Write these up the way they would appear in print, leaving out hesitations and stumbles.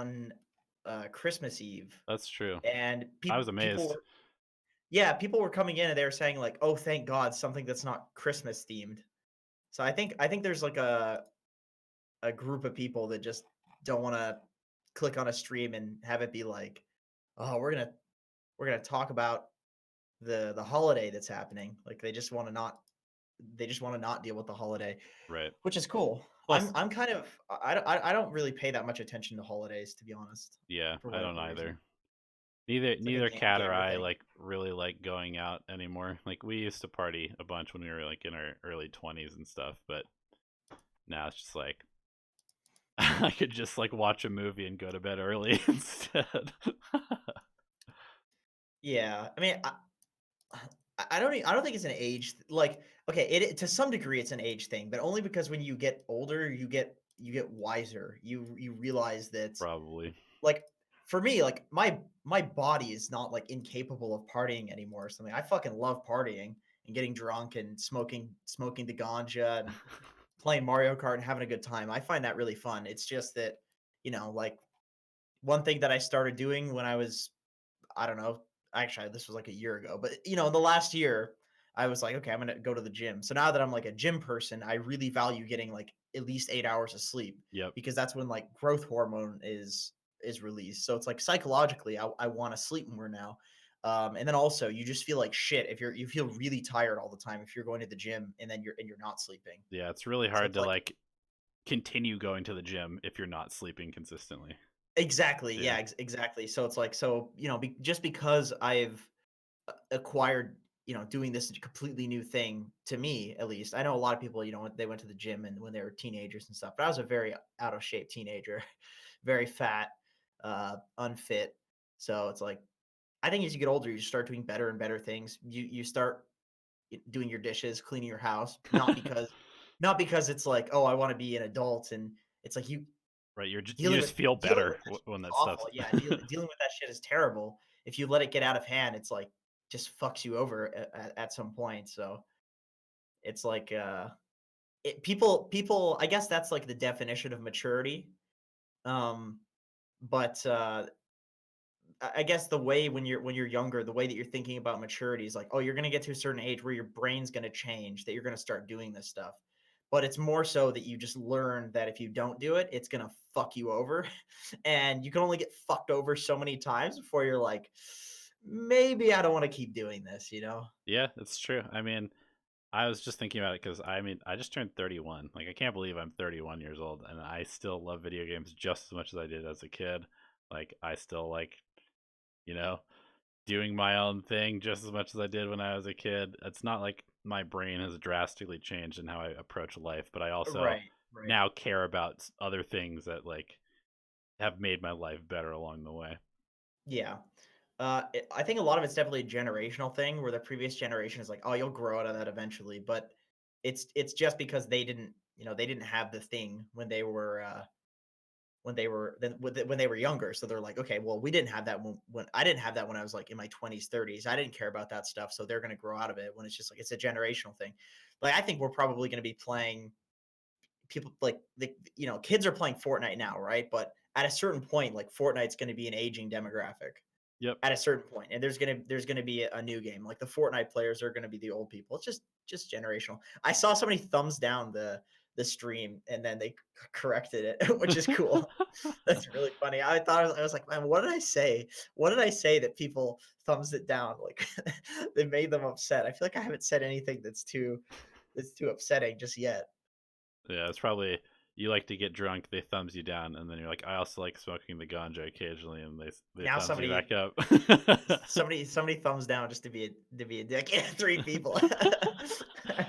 on Christmas Eve, That's true. and I was people amazed. were people were coming in and they were saying like, "Oh, thank God, something that's not Christmas themed." So I think there's like a group of people that just don't want to click on a stream and have it be like, "Oh, we're gonna talk about the holiday that's happening." Like they just want to not deal with the holiday, Right. which is cool. Plus, I'm kind of I don't really pay that much attention to holidays, to be honest, yeah, for I don't whatever reason. either. Neither It's like a neither Cat or gamer I thing. like really like going out anymore. Like we used to party a bunch when we were like in our early 20s and stuff, but now it's just like I could just like watch a movie and go to bed early instead. Yeah, I mean, I don't think it's an age like okay, to some degree it's an age thing, but only because when you get older, you get wiser. You realize that Probably. like for me, like my body is not like incapable of partying anymore or something. I fucking love partying and getting drunk and smoking the ganja and playing Mario Kart and having a good time. I find that really fun. It's just that, like one thing that I started doing when I was, I don't know, actually this was like a year ago, but in the last year, I was like, okay, I'm gonna go to the gym. So now that I'm like a gym person, I really value getting like at least 8 hours of sleep Yep. because that's when like growth hormone is released. So it's like psychologically, I want to sleep more now. And then also you just feel like shit if you feel really tired all the time if you're going to the gym and then you're not sleeping. Yeah, it's really So hard it's to like like continue going to the gym if you're not sleeping consistently. exactly, Yeah. yeah, exactly. So it's like so just because I've acquired doing this completely new thing to me at least. I know a lot of people they went to the gym and when they were teenagers and stuff, but I was a very out of shape teenager, very fat, unfit. So it's like I think as you get older you start doing better and better things. You start doing your dishes, cleaning your house, not because it's like, oh, I want to be an adult, and it's like Right, you dealing just with feel dealing better with that shit when is that stuff's awful. Yeah, dealing with that shit is terrible. If you let it get out of hand, it's like just fucks you over at some point. So it's like people. I guess that's like the definition of maturity. Um, but I guess the way when you're younger, the way that you're thinking about maturity is like, oh, you're gonna get to a certain age where your brain's gonna change, that you're gonna start doing this stuff. But it's more so that you just learn that if you don't do it, it's gonna fuck you over. And you can only get fucked over so many times before you're like, maybe I don't want to keep doing this. Yeah, it's true. I mean, I was just thinking about it because I mean, I just turned 31. Like, I can't believe I'm 31 years old and I still love video games just as much as I did as a kid. Like, I still like, you know, doing my own thing just as much as I did when I was a kid. It's not like my brain has drastically changed in how I approach life, but I also Right, right. now care about other things that like have made my life better along the way. Yeah. I think a lot of it's definitely a generational thing where the previous generation is like, oh, you'll grow out of that eventually. But it's just because they didn't have the thing when they were younger. So they're like, okay, well, we didn't have that when I didn't have that when I was like in my 20s, 30s. I didn't care about that stuff. So they're gonna grow out of it when it's just like it's a generational thing. Like I think we're probably gonna be playing people like kids are playing Fortnite now, right? But at a certain point, like Fortnite's gonna be an aging demographic Yep. at a certain point, and there's gonna be a new game. Like the Fortnite players are gonna be the old people. It's just generational. I saw somebody thumbs down the stream, and then they corrected it, which is cool. That's really funny. I was like, man, what did I say? What did I say that people thumbs it down? Like they made them upset. I feel like I haven't said anything that's too upsetting just yet. Yeah, it's probably you like to get drunk, they thumbs you down, and then you're like, I also like smoking the ganja occasionally, and they Now thumbs you somebody back up. somebody thumbs down just to be a dick. Three people.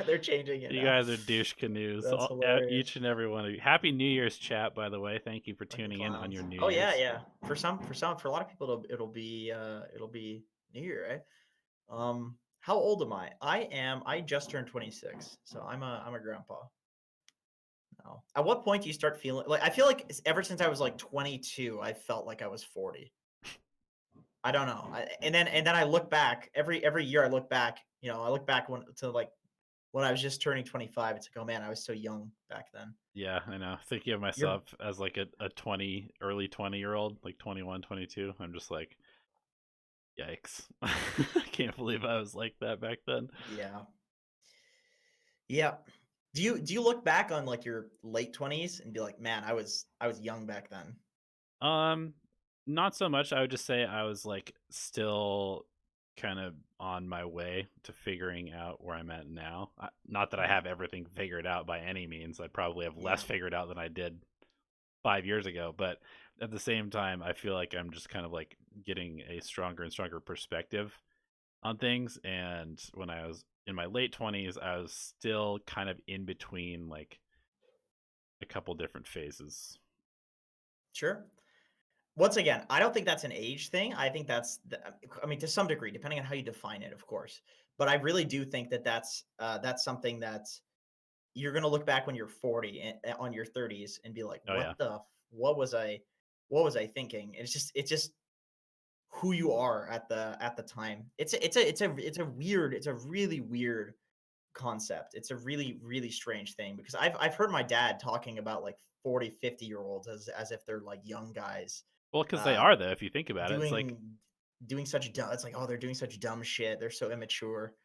They're changing it You now. guys are douche canoes, That's each hilarious. and every one of you. Happy New Year's, chat! By the way, thank you for Fucking tuning in on your clowns. New Oh yeah, Year's. yeah. For a lot of people, it'll be New Year, right? How old am I? I just turned 26, so I'm a grandpa. No. At what point do you start feeling like I feel like ever since I was like 22, I felt like I was 40. I don't know. And then I look back every year. I look back. I look back to like when I was just turning 25, it's like, oh man, I was so young back then. Yeah, I know. Thinking of You're myself as like a 20, early 20-year old, like 21, 22. I'm just like, yikes. I can't believe I was like that back then. yeah. Yeah. Do you look back on like your late 20s and be like, "Man, I was young back then." Um, Not so much. I would just say I was like still kind of on my way to figuring out where I'm at now. Not that I Mhm. have everything figured out by any means. I probably have less Yeah. figured out than I did 5 years ago. But at the same time, I feel like I'm just kind of like getting a stronger and stronger perspective on things. And when I was in my late 20s, I was still kind of in between like a couple different phases. Sure. Once again, I don't think that's an age thing. I think I mean, to some degree, depending on how you define it, of course. But I really do think that that's something that you're gonna look back when you're 40 and on your 30s and be like, Oh, yeah. what was I thinking? It's just who you are at the time. It's a really weird concept. It's a really, really strange thing because I've heard my dad talking about like 40, 50-year olds as if they're like young guys, Well, because they uh, are, though, if you think about it. It's like, doing doing such dumb it's like, "Oh, they're doing such dumb shit. They're so immature."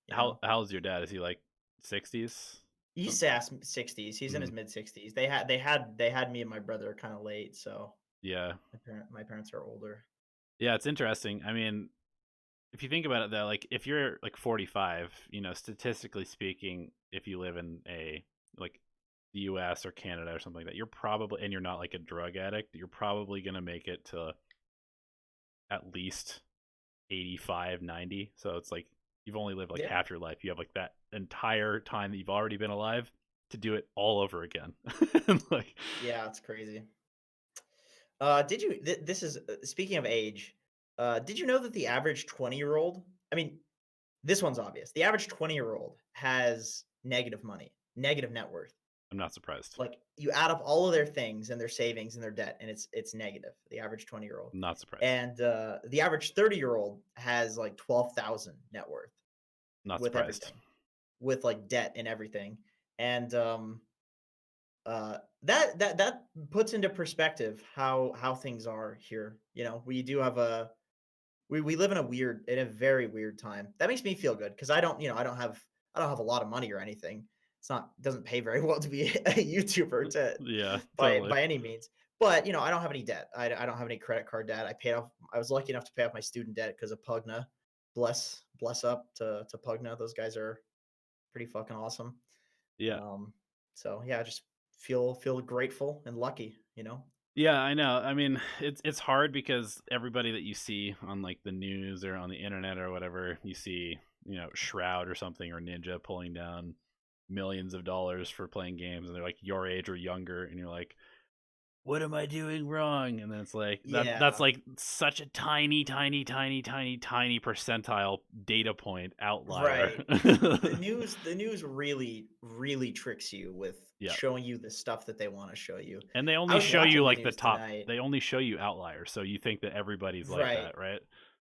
You know? how's your dad? Is he like 60s? He's sass 60s. He's in his mid 60s. They had me and my brother kinda late, so Yeah. my parents are older. Yeah, it's interesting. I mean, if you think about it though, like if you're like 45, statistically speaking, if you live in a like the US or Canada or something like that, you're probably and you're not like a drug addict, you're probably going to make it to at least 85, 90. So it's like you've only lived like Yeah. half your life. You have like that entire time that you've already been alive to do it all over again. Like, Yeah, it's crazy. Did you this is speaking of age, did you know that the average 20-year-old, I mean, this one's obvious. The average 20-year-old has negative money, negative net worth. I'm not surprised. Like you add up all of their things and their savings and their debt, and it's negative. The average 20-year-old, I'm not surprised. and the average 30-year-old has like 12,000 net worth Not with surprised. everything, with like debt and everything, and that puts into perspective how things are here. You know, we do have a we live in a very weird time. That makes me feel good because I don't have a lot of money or anything. It doesn't pay very well to be a YouTuber to Yeah, by totally. by any means. But I don't have any debt. I don't have any credit card debt. I was lucky enough to pay off my student debt because of Pugna. Bless up to Pugna. Those guys are pretty fucking awesome. Yeah. Um, so yeah, I just feel grateful and lucky. Yeah, I know. I mean, it's hard because everybody that you see on like the news or on the internet or whatever, you see, Shroud or something or Ninja pulling down millions of dollars for playing games and they're like your age or younger and you're like, what am I doing wrong? And then it's like that's Yeah, like such a tiny, tiny, tiny, tiny, tiny percentile data point outlier. right. The news really really tricks you with Yeah. showing you the stuff that they want to show you. And they I only was show you watching the like the news top tonight. they only show you outliers. So you think that everybody's like Right. that, right?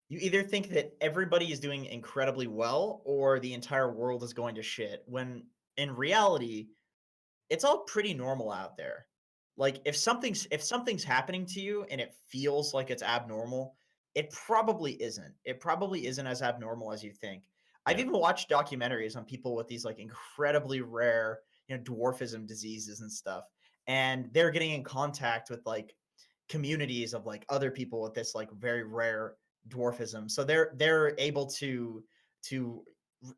You either think that everybody is doing incredibly well or the entire world is going to shit when in reality it's all pretty normal out there. Like if something's happening to you and it feels like it's abnormal, it probably isn't. It probably isn't as abnormal as you think. I've Yeah. even watched documentaries on people with these like incredibly rare, dwarfism diseases and stuff. And they're getting in contact with like communities of like other people with this like very rare dwarfism. So they're able to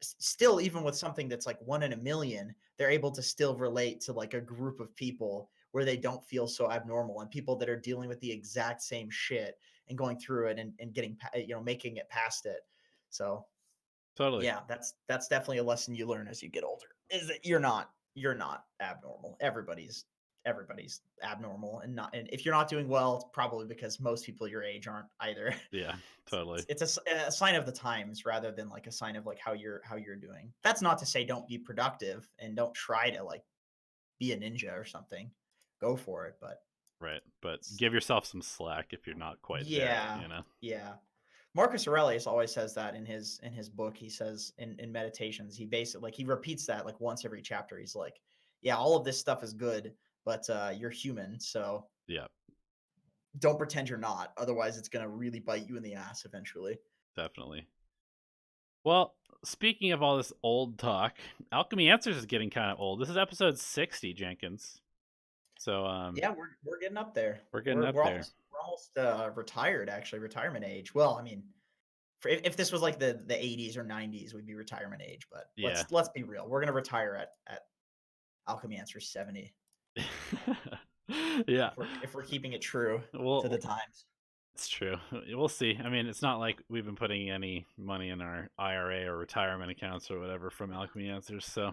still, even with something that's like one in a million, they're able to still relate to like a group of people where they don't feel so abnormal, and people that are dealing with the exact same shit and going through it and getting making it past it. So Totally. yeah, that's definitely a lesson you learn as you get older, is that you're not abnormal. Everybody's abnormal, and if you're not doing well, it's probably because most people your age aren't either. Yeah, It's, totally. it's a sign of the times rather than like a sign of like how you're doing. That's not to say don't be productive and don't try to like be a ninja or something. Go for it, but Right. But it's, give yourself some slack if you're not quite there yet, yeah, you know? yeah. Marcus Aurelius always says that in his book. He says in Meditations, he basically like he repeats that like once every chapter. He's like, yeah, all of this stuff is good, but you're human, so Yeah, don't pretend you're not. Otherwise, it's gonna really bite you in the ass eventually. definitely. Well, speaking of all this old talk, Alchemy Answers is getting kind of old. This is episode 60, Jenkins. So Yeah, we're getting up there. we're getting We're up we're there. almost we're almost retired actually, retirement age. Well, I mean, if this was like the 80s or 90s, we'd be retirement age. But Yeah. let's be real. We're gonna retire at Alchemy Answers 70 Yeah. if we're keeping it true to the Well, times. it's true. We'll see. I mean, it's not like we've been putting any money in our IRA or retirement accounts or whatever from Alchemy Answers, so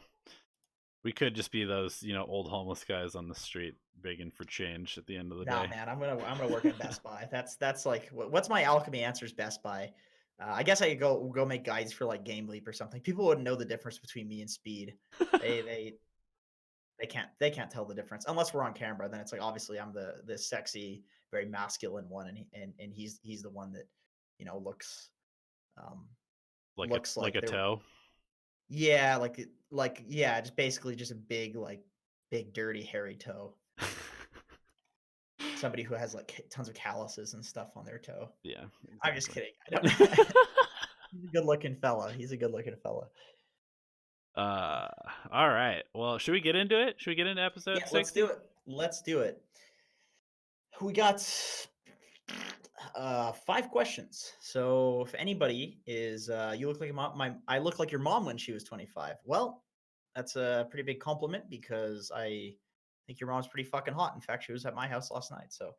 we could just be those, old homeless guys on the street begging for change at the end of the Nah, day. man, I'm gonna work at Best Buy. That's like what's my Alchemy Answers Best Buy? I guess I could go make guides for like Game Leap or something. People wouldn't know the difference between me and Speed. They they they can't tell the difference unless we're on camera. Then it's like obviously I'm the sexy, very masculine one, and he's the one that looks um like a looks like like a they're toe. yeah like yeah just basically just a big dirty hairy toe. Somebody who has like tons of calluses and stuff on their toe. Yeah, I'm just exactly. kidding. I don't. He's a good looking fella. He's a good looking fella. uh all right. Well, should we get into it? Should we get into Yeah, episode let's do 60? it. Let's do it. We got 5 questions. So if anybody is you look like your mom, I look like your mom when she was 25. Well, that's a pretty big compliment because I think your mom's pretty fucking hot. In fact, she was at my house last night. So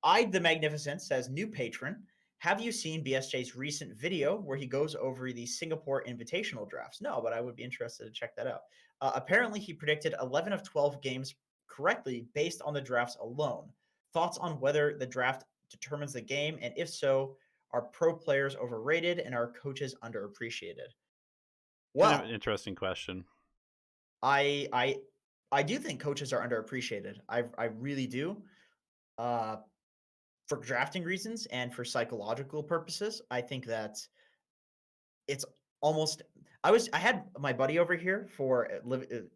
I the Magnificent says, new patron, have you seen BSJ's recent video where he goes over the Singapore Invitational drafts? No, but I would be interested to check that out. Apparently, he predicted 11 of 12 games correctly based on the drafts alone. Thoughts on whether the draft determines the game, and if so, are pro players overrated and are coaches underappreciated? Kind of an Well, interesting question. I I I do think coaches are underappreciated. I really do. Uh, for drafting reasons and for psychological purposes, I think that it's almost. I had my buddy over here for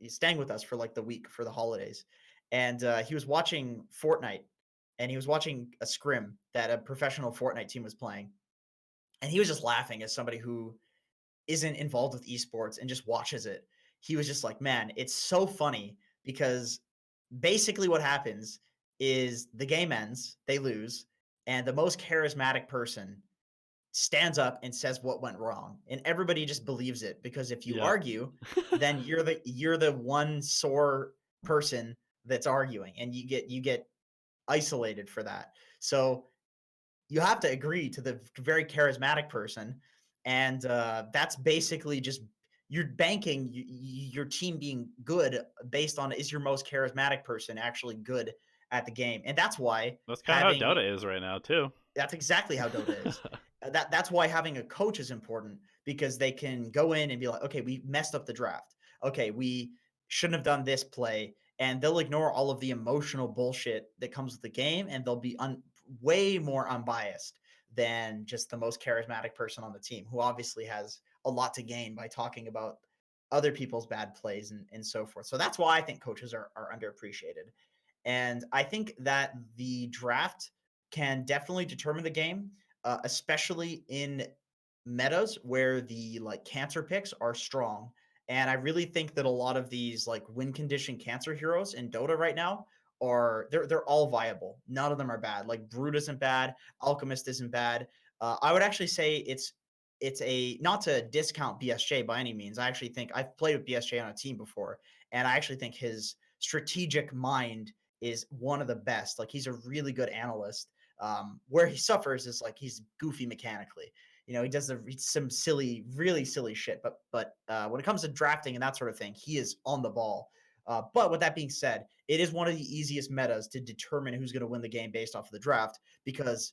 he's staying with us for like the week for the holidays, and he was watching Fortnite, and he was watching a scrim that a professional Fortnite team was playing, and he was just laughing as somebody who isn't involved with esports and just watches it. He was just like, man, it's so funny because basically what happens is the game ends, they lose, and the most charismatic person stands up and says what went wrong. And everybody just believes it because if you Yeah. argue, then you're the one sore person that's arguing and you get isolated for that. So you have to agree to the very charismatic person, and that's basically just you're banking your team being good based on is your most charismatic person actually good at the game, and that's why That's kind of how having Dota is right now too. that's exactly how Dota is. That's why having a coach is important because they can go in and be like, okay, we messed up the draft. Okay, we shouldn't have done this play, and they'll ignore all of the emotional bullshit that comes with the game, and they'll be way more unbiased than just the most charismatic person on the team, who obviously has a lot to gain by talking about other people's bad plays and so forth. So that's why I think coaches are underappreciated. And I think that the draft can definitely determine the game, especially in metas where the like cancer picks are strong. And I really think that a lot of these like win condition cancer heroes in Dota right now are they're all viable. None of them are bad. Like Brood isn't bad, Alchemist isn't bad. I would actually say it's a not to discount BSJ by any means. I actually think I've played with BSJ on a team before, and I actually think his strategic mind is one of the best. Like he's a really good analyst. Where he suffers is like he's goofy mechanically. He does some silly, really silly shit. But when it comes to drafting and that sort of thing, he is on the ball. But with that being said, it is one of the easiest metas to determine who's going to win the game based off of the draft because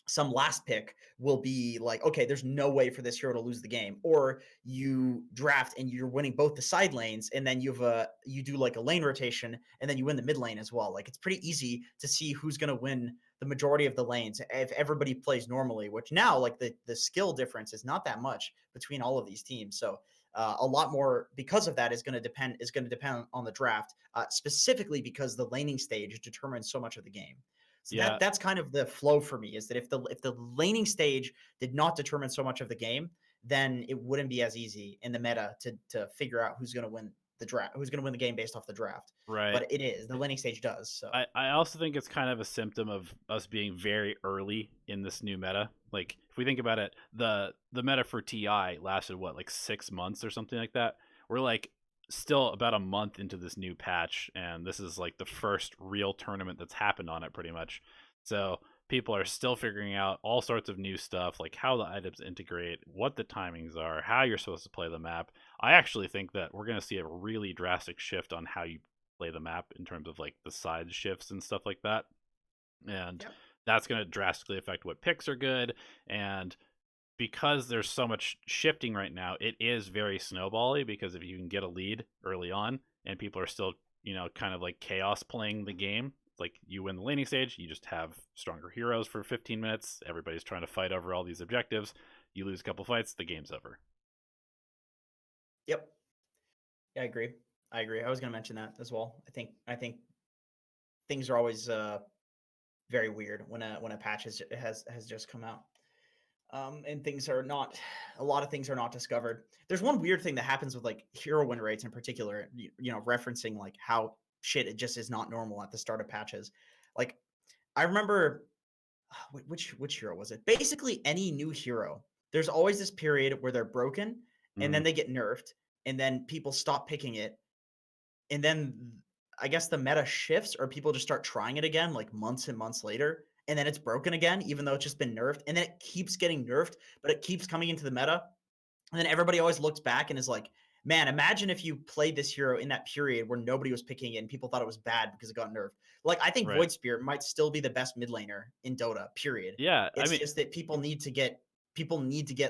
some last pick will be like, okay, there's no way for this hero to lose the game. Or you draft and you're winning both the side lanes, and then you do like a lane rotation, and then you win the mid lane as well. Like it's pretty easy to see who's going to win the majority of the lanes if everybody plays normally. Which now, like the skill difference is not that much between all of these teams. So a lot more because of that is going to depend on the draft, specifically because the laning stage determines so much of the game. So Yeah, that's kind of the flow for me, is that if the laning stage did not determine so much of the game, then it wouldn't be as easy in the meta to figure out who's going to win the draft, who's going to win the game based off the draft. right. But it is the laning stage does so. I also think it's kind of a symptom of us being very early in this new meta. Like if we think about it, the meta for TI lasted what, like 6 months or something like that. We're like still about a month into this new patch, and this is like the first real tournament that's happened on it pretty much. So people are still figuring out all sorts of new stuff, like how the items integrate, what the timings are, how you're supposed to play the map. I actually think that we're going to see a really drastic shift on how you play the map in terms of like the side shifts and stuff like that. And Yep. that's going to drastically affect what picks are good. And because there's so much shifting right now, it is very snowbally, because if you can get a lead early on and people are still, kind of like chaos playing the game, like you win the laning stage, you just have stronger heroes for 15 minutes. Everybody's trying to fight over all these objectives. You lose a couple fights, the game's over. Yep. Yeah, I agree. I agree. I was going to mention that as well. I think things are always very weird when a patch has just come out. And things are not, a lot of things are not discovered. There's one weird thing that happens with like hero win rates in particular, referencing like how shit it just is not normal at the start of patches. Like I remember which hero was it? Basically any new hero. There's always this period where they're broken and Mm-hmm. then they get nerfed and then people stop picking it, and then I guess the meta shifts or people just start trying it again like months and months later, and then it's broken again even though it's just been nerfed, and then it keeps getting nerfed, but it keeps coming into the meta. And then everybody always looks back and is like, man, imagine if you played this hero in that period where nobody was picking it and people thought it was bad because it got nerfed. Like I think Right. Void Spirit might still be the best mid laner in Dota, period. Yeah. I It's mean, just that people need to get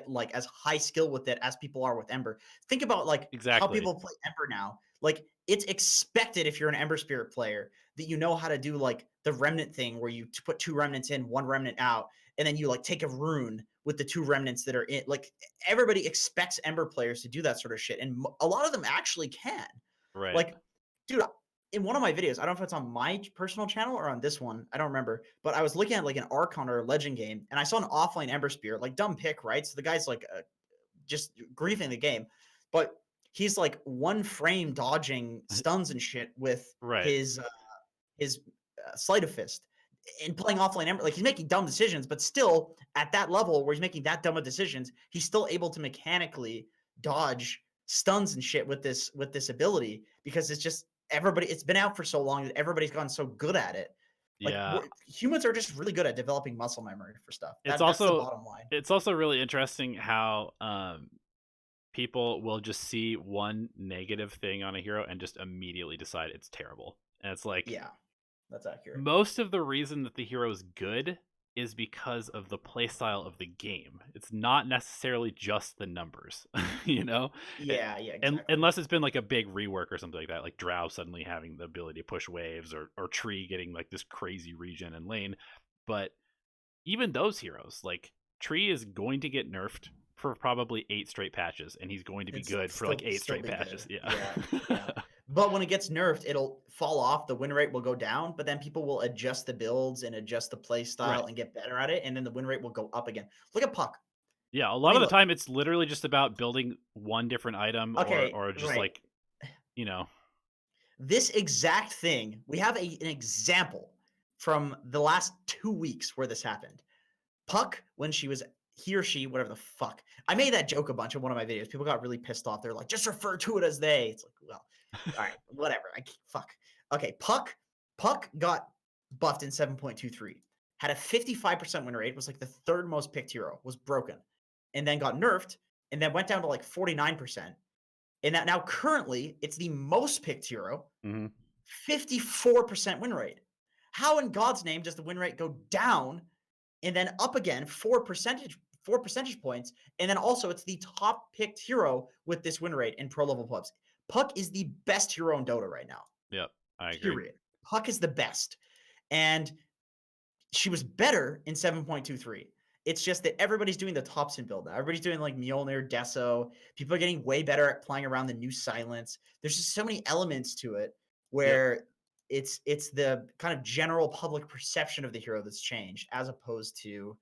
like as high skill with it as people are with Ember. Think about like how exactly. people play Ember now. Like it's expected if you're an Ember Spirit player that you know how to do like the remnant thing where you put two remnants in, one remnant out, and then you like take a rune with the two remnants that are in. Like everybody expects Ember players to do that sort of shit, and a lot of them actually can. Right. Like, dude, in one of my videos, I don't know if it's on my personal channel or on this one, I don't remember, but I was looking at like an Archon or a Legend game, and I saw an offlane Ember Spirit, like dumb pick, right? So the guy's like just griefing the game, but he's like one frame dodging stuns and shit with Right. his sleight of fist and playing offlane Ember. Like he's making dumb decisions, but still at that level where he's making that dumb of decisions, he's still able to mechanically dodge stuns and shit with this ability, because it's just everybody. It's been out for so long that everybody's gotten so good at it. Like Yeah. humans are just really good at developing muscle memory for stuff. It's That's the also bottom line. it's also really interesting how people will just see one negative thing on a hero and just immediately decide it's terrible. And it's like Yeah, that's accurate. most of the reason that the hero is good is because of the playstyle of the game. It's not necessarily just the numbers, you know? It, Yeah, yeah, and exactly. unless it's been like a big rework or something like that, like Drow suddenly having the ability to push waves, or Tree getting like this crazy regen and lane. But even those heroes, like Tree is going to get nerfed for probably 8 straight patches, and he's going to be It's good for like still eight still straight be good. patches. Yeah. Yeah, yeah. But when it gets nerfed, it'll fall off. The win rate will go down, but then people will adjust the builds and adjust the play Right. style and get better at it, and then the win rate will go up again. Look at Puck. Yeah, a I lot of mean, the look. time it's literally just about building one different item, or Okay, or just right. like, you know, This exact thing, we have an example from the last 2 weeks where this happened. Puck, when he or she, whatever the fuck. I made that joke a bunch in one of my videos. People got really pissed off. They're like, just refer to it as they. It's like, well, all right, whatever. Fuck. Okay, Puck got buffed in 7.23. Had a 55% win rate, was like the third most picked hero, was broken. And then got nerfed, and then went down to like 49%. And that now currently it's the most picked hero, mhm. 54% win rate. How in God's name does the win rate go down and then up again 4% points, and then also it's the top picked hero with this win rate in pro level pubs? Puck is the best hero in Dota right now. Yep, I agree. Period. Puck is the best, and she was better in 7.23. It's just that everybody's doing the Thompson build now. Everybody's doing like Mjolnir, Deso. People are getting way better at playing around the new silence. There's just so many elements to it Yep. where it's the kind of general public perception of the hero that's changed as opposed to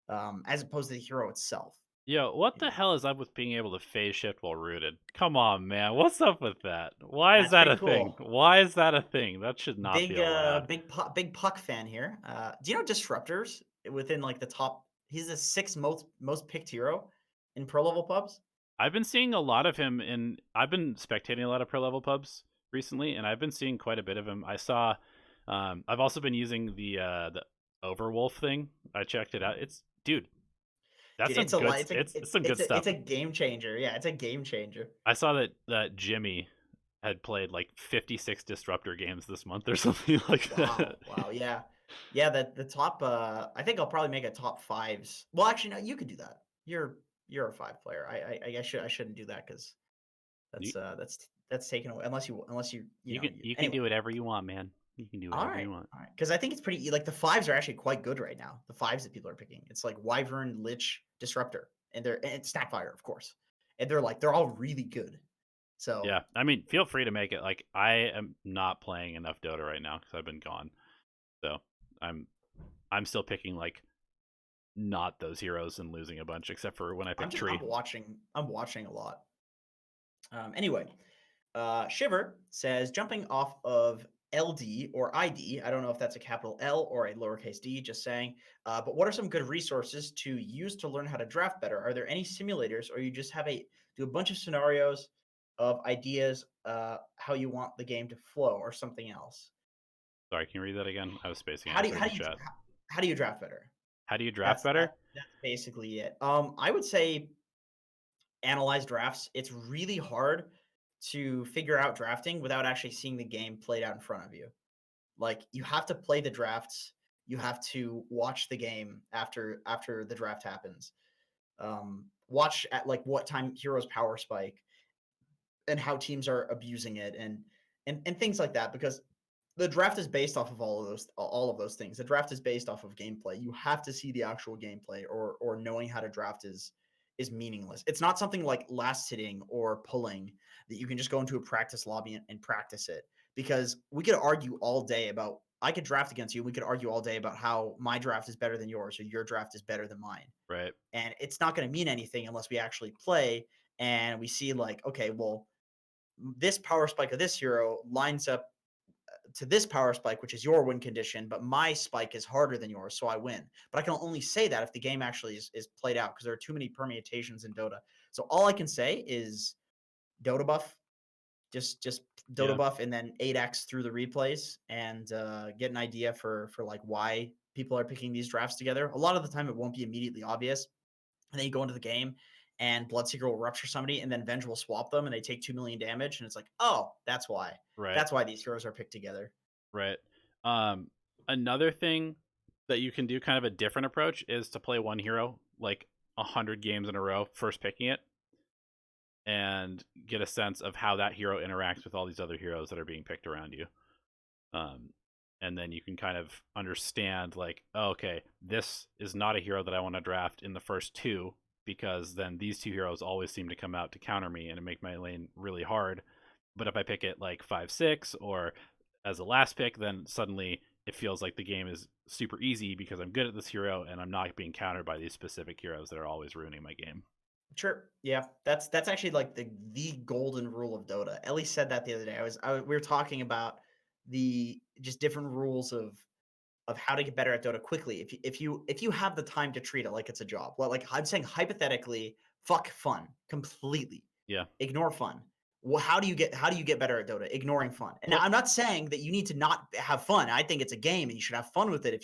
the hero itself. Yo, what You the know, hell is up with being able to phase shift while rooted? Come on, man. What's up with that? Why is that's that pretty a thing? cool. Why is that a thing? That should not be allowed. Big puck fan here. Do you know Disruptors within like the top? He's the sixth most picked hero in pro level pubs. I've been seeing a lot of him in. I've been spectating a lot of pro level pubs recently, and I've been seeing quite a bit of him. I saw. I've also been using the Overwolf thing. I checked it out. It's dude. That's Dude, some it's a good. lot. It's a It's some good it's stuff. a game changer. Yeah, it's a game changer. I saw that Jimmy had played like 56 disruptor games this month or something like that. Wow, yeah, yeah. The top. I think I'll probably make a top fives. Well, actually, no, you could do that. You're a five player. I shouldn't do that because You that's taken away unless you you know can you you can anyway. do whatever you want, man. You can do whatever you want. All right. Because I think it's pretty like the fives are actually quite good right now. The fives that people are picking, it's like Wyvern, Lich, Disruptor, and Snapfire, of course, and they're all really good. So Yeah, I mean, feel free to make it. Like, I am not playing enough Dota right now because I've been gone. So I'm I'm still picking like not those heroes and losing a bunch, except for when I pick I'm Tree. watching a lot. Anyway, Shiver says jumping off of LD or ID. I don't know if that's a capital L or a lowercase d, just saying. But what are some good resources to use to learn how to draft better? Are there any simulators or you just do a bunch of scenarios of ideas, how you want the game to flow or something else? Sorry, can you read that again? I was spacing out. I saw How in the do you chat. how do you draft better? How do you draft better? That's basically it. I would say analyze drafts. It's really hard to figure out drafting without actually seeing the game played out in front of you. Like you have to play the drafts. You have to watch the game after the draft happens. Watch at like what time heroes power spike and how teams are abusing it and things like that because the draft is based off of all of those things. The draft is based off of gameplay. You have to see the actual gameplay or knowing how to draft is meaningless. It's not something like last hitting or pulling that you can just go into a practice lobby and practice it because we could argue all day about I could draft against you. We could argue all day about how my draft is better than yours or your draft is better than mine. Right. And it's not going to mean anything unless we actually play and we see like, okay, well, this power spike of this hero lines up to this power spike, which is your win condition, but my spike is harder than yours, so I win. But I can only say that if the game actually is played out because there are too many permutations in Dota. So all I can say is Dota buff, just Dota Yeah. buff, and then 8x through the replays and get an idea for like why people are picking these drafts together. A lot of the time, it won't be immediately obvious, and then you go into the game and Bloodseeker will rupture somebody, and then Venge will swap them, and they take 2 million damage, and it's like, oh, that's why. Right. That's why these heroes are picked together. Right. Um, Another thing that you can do, kind of a different approach, is to play one hero like 100 games in a row, first picking it, and get a sense of how that hero interacts with all these other heroes that are being picked around you. Um, and then you can kind of understand, like, oh, okay, this is not a hero that I want to draft in the first two because then these two heroes always seem to come out to counter me and make my lane really hard. But if I pick it like 5-6 or as a last pick, then suddenly it feels like the game is super easy because I'm good at this hero and I'm not being countered by these specific heroes that are always ruining my game. Sure. Yeah, that's actually like the golden rule of Dota. Ellie said that the other day. We were talking about the just different rules of how to get better at Dota quickly. If you have the time to treat it like it's a job. Well, like I'm saying hypothetically, fuck fun completely. Yeah. Ignore fun. Well, how do you get better at Dota? Ignoring fun. And Well, I'm not saying that you need to not have fun. I think it's a game and you should have fun with it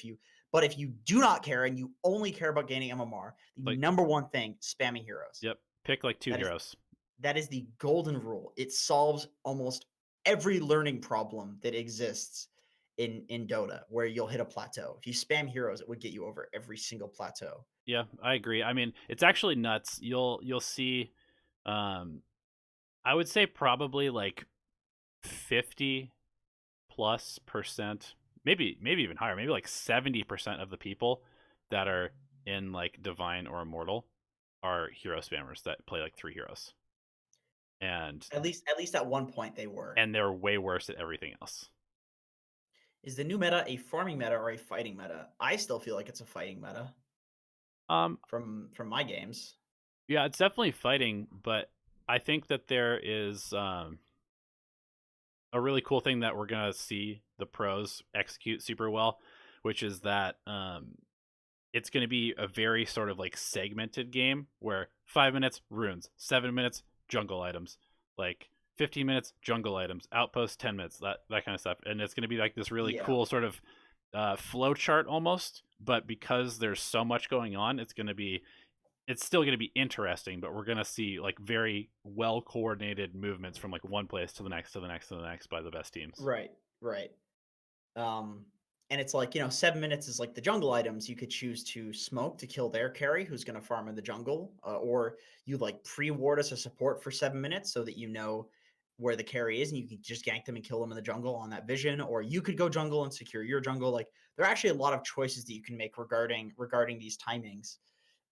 but if you do not care and you only care about gaining MMR, the like, number one thing, spamming heroes. yep, pick like two That is heroes. that is the golden rule. It solves almost every learning problem that exists in Dota, where you'll hit a plateau. If you spam heroes, it would get you over every single plateau. Yeah, I agree. I mean, it's actually nuts. You'll see, um, I would say probably like 50+% maybe even higher. Maybe like 70% of the people that are in like divine or immortal are hero spammers that play like 3 heroes, and At least at one point they were. they're way worse at everything else. Is the new meta a farming meta or a fighting meta? I still feel like it's a fighting meta Um, from my games. yeah, it's definitely fighting, but I think that there is a really cool thing that we're gonna see the pros execute super well, which is that it's going to be a very sort of like segmented game where 5 minutes runes, 7 minutes jungle items, like 15 minutes jungle items, outpost 10 minutes, that kind of stuff, and it's going to be like this really Yeah. cool sort of flow chart almost. But because there's so much going on, it's still going to be interesting, but we're going to see like very well coordinated movements from like one place to the next to the next to the next by the best teams. Right. Right. Um, and it's like, 7 minutes is like the jungle items. You could choose to smoke to kill their carry who's going to farm in the jungle, or you like pre-ward as a support for 7 minutes so that you know where the carry is and you can just gank them and kill them in the jungle on that vision, or you could go jungle and secure your jungle. Like there are actually a lot of choices that you can make regarding these timings.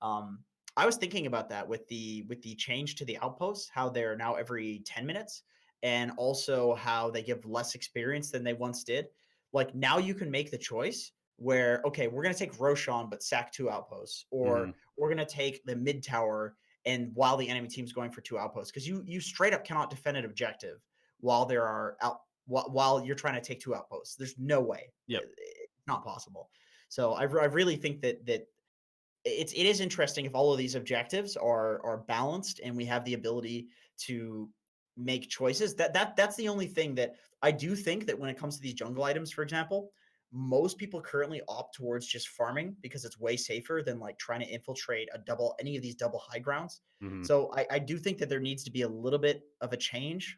Um, I was thinking about that with the change to the outposts, how they're now every 10 minutes, and also how they give less experience than they once did. Like now you can make the choice where, okay, we're gonna take Roshan but sack 2 outposts, Mm-hmm. or we're gonna take the mid tower and while the enemy team's going for 2 outposts, because you straight up cannot defend an objective while there are out while you're trying to take 2 outposts. There's no way. Yep. It's not possible. So I really think that it is interesting if all of these objectives are balanced and we have the ability to make choices. That's the only thing that I do think that when it comes to these jungle items, for example, most people currently opt towards just farming because it's way safer than like trying to infiltrate any of these double high grounds. Mm-hmm. So I do think that there needs to be a little bit of a change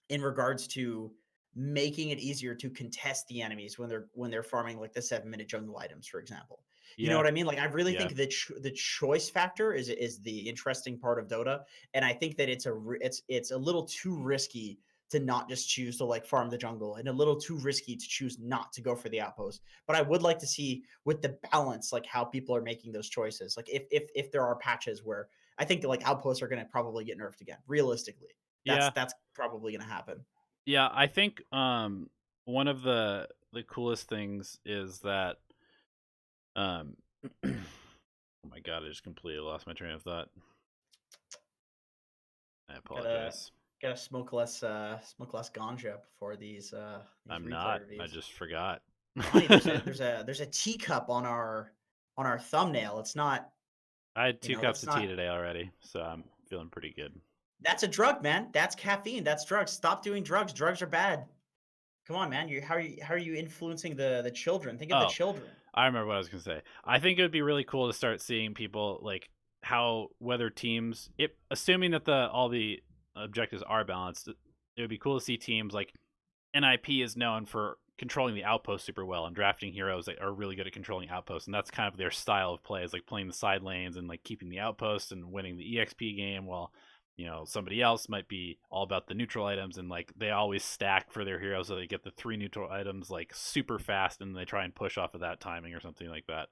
in regards to making it easier to contest the enemies when they're farming like the 7 minute jungle items, for example. You know Yeah. what I mean? Like I really Yeah. think that the choice factor is the interesting part of Dota, and I think that it's a little too risky to not just choose to like farm the jungle, and a little too risky to choose not to go for the outpost. But I would like to see with the balance, like how people are making those choices. Like if there are patches where I think that like outposts are going to probably get nerfed again, realistically. That's Yeah. that's probably going to happen. Yeah, I think one of the coolest things is that um oh my god, I just completely lost my train of thought. I Gotta apologize. gotta smoke less ganja before these I'm replay not. I reviews. just forgot. Funny, there's a teacup on our thumbnail. It's not, I had two cups that's of tea not today already, so I'm feeling pretty good. that's a drug, man. That's caffeine. That's drugs. Stop doing drugs. Drugs are bad. Come on, man. How are you influencing the children? Think of the Oh, children. I remember what I was gonna say. I think it would be really cool to start seeing people like how whether teams, it assuming that the all the objectives are balanced, it would be cool to see teams like NIP is known for controlling the outpost super well and drafting heroes that are really good at controlling outposts, and that's kind of their style of play, is like playing the side lanes and like keeping the outposts and winning the EXP game, while somebody else might be all about the neutral items, and like they always stack for their heroes so they get the 3 neutral items like super fast and they try and push off of that timing or something like that.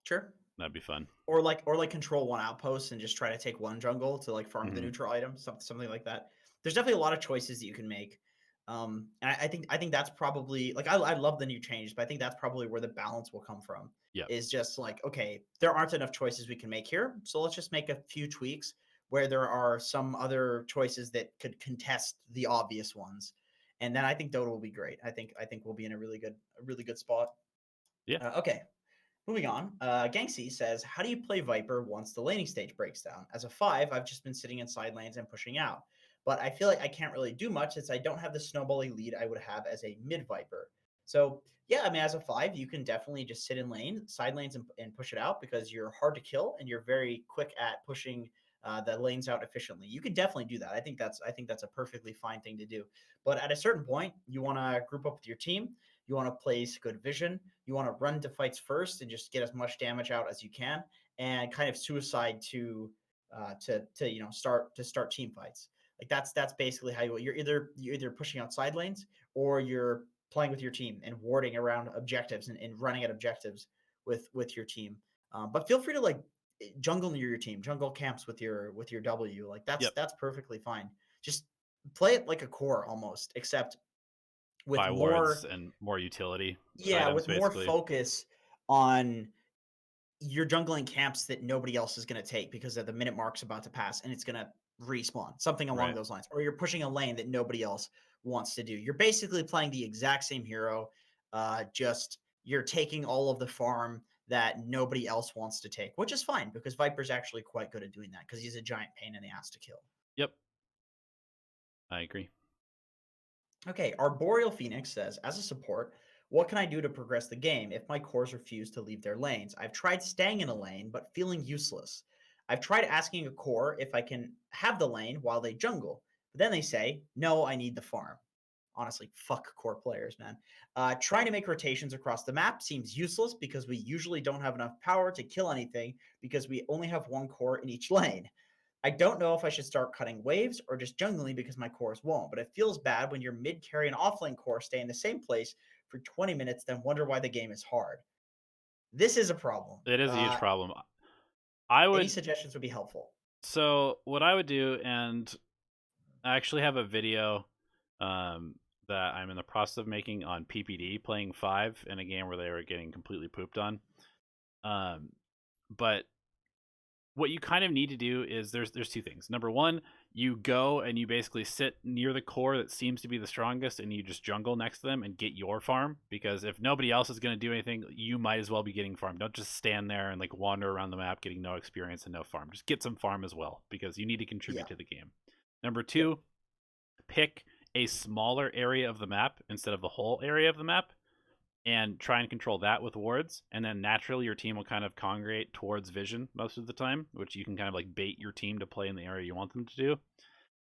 Sure. That'd be fun. Or like control one outpost and just try to take one jungle to like farm the Hmm. neutral item, something like that. There's definitely a lot of choices that you can make. And I think that's probably like I love the new changes, but I think that's probably where the balance will come from. Yep. Is just like, okay, there aren't enough choices we can make here, so let's just make a few tweaks where there are some other choices that could contest the obvious ones, and then I think Dota will be great. I think we'll be in a really good spot. Yeah. Okay, moving on, Ganksy says, "How do you play Viper once the laning stage breaks down? As a 5, I've just been sitting in side lanes and pushing out, but I feel like I can't really do much since I don't have the snowballing lead I would have as a mid Viper." So yeah, I mean, as a 5, you can definitely just sit in side lanes, and push it out because you're hard to kill and you're very quick at pushing the lanes out efficiently. You can definitely do that. I think that's a perfectly fine thing to do. But at a certain point, you want to group up with your team. You want to place good vision. You want to run to fights first and just get as much damage out as you can, and kind of suicide to start team fights. Like that's basically how you're either pushing out side lanes, or you're playing with your team and warding around objectives and running at objectives with your team. But feel free to like jungle near your team, jungle camps with your W. Like Yep. that's perfectly fine. Just play it like a core almost, except with Buy wards more and more utility yeah, items, with more basically. focus on you're jungling camps that nobody else is going to take because the minute mark's about to pass and it's going to respawn, something along Right. those lines. Or you're pushing a lane that nobody else wants to do. You're basically playing the exact same hero, just you're taking all of the farm that nobody else wants to take, which is fine because Viper's actually quite good at doing that because he's a giant pain in the ass to kill. Yep. I agree. Okay, Arboreal Phoenix says, as a support, what can I do to progress the game if my cores refuse to leave their lanes? I've tried staying in a lane, but feeling useless. I've tried asking a core if I can have the lane while they jungle, but then they say, no, I need the farm. Honestly, fuck core players, man. Trying to make rotations across the map seems useless because we usually don't have enough power to kill anything because we only have one core in each lane. I don't know if I should start cutting waves or just jungling because my cores won't, but it feels bad when your mid carry and offlane core stay in the same place for 20 minutes, then wonder why the game is hard. This is a problem. It is a huge problem. I Any would suggestions would be helpful. so what I would do, and I actually have a video that I'm in the process of making on PPD playing 5 in a game where they were getting completely pooped on. Um, but what you kind of need to do is there's two things. Number one, you go and you basically sit near the core that seems to be the strongest, and you just jungle next to them and get your farm. Because if nobody else is going to do anything, you might as well be getting farm. Don't just stand there and like wander around the map getting no experience and no farm. Just get some farm as well because you need to Yeah. contribute to the game. Number Yep. two, pick a smaller area of the map instead of the whole area of the map and try and control that with wards, and then naturally your team will kind of congregate towards vision most of the time, which you can kind of like bait your team to play in the area you want them to do.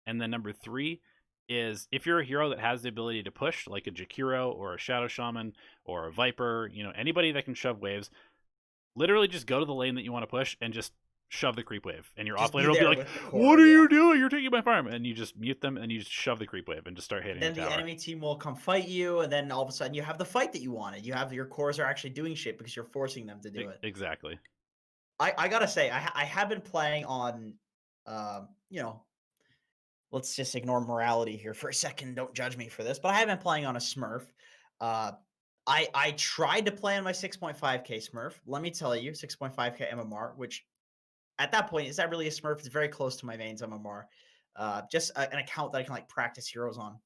And then number three is if you're a hero that has the ability to push, like a Jakiro or a Shadow Shaman or a Viper, anybody that can shove waves, literally just go to the lane that you want to push and just shove the creep wave, and your Just be offlaner will be there like, with the "What core. are Yeah. you doing? You're taking my farm!" And you just mute them and you just shove the creep wave and just start hitting the Then the tower. enemy team will come fight you, and then all of a sudden you have the fight that you wanted. You have your cores are actually doing shit because you're forcing them to do it. Exactly. I gotta say, I have been playing on, you know, let's just ignore morality here for a second. Don't judge me for this, but I have been playing on a Smurf. Uh, I tried to play on my 6.5K Smurf. Let me tell you, 6.5K MMR, which at that point is that really a Smurf? It's very close to my mains MMR. Just an account that I can like practice heroes on.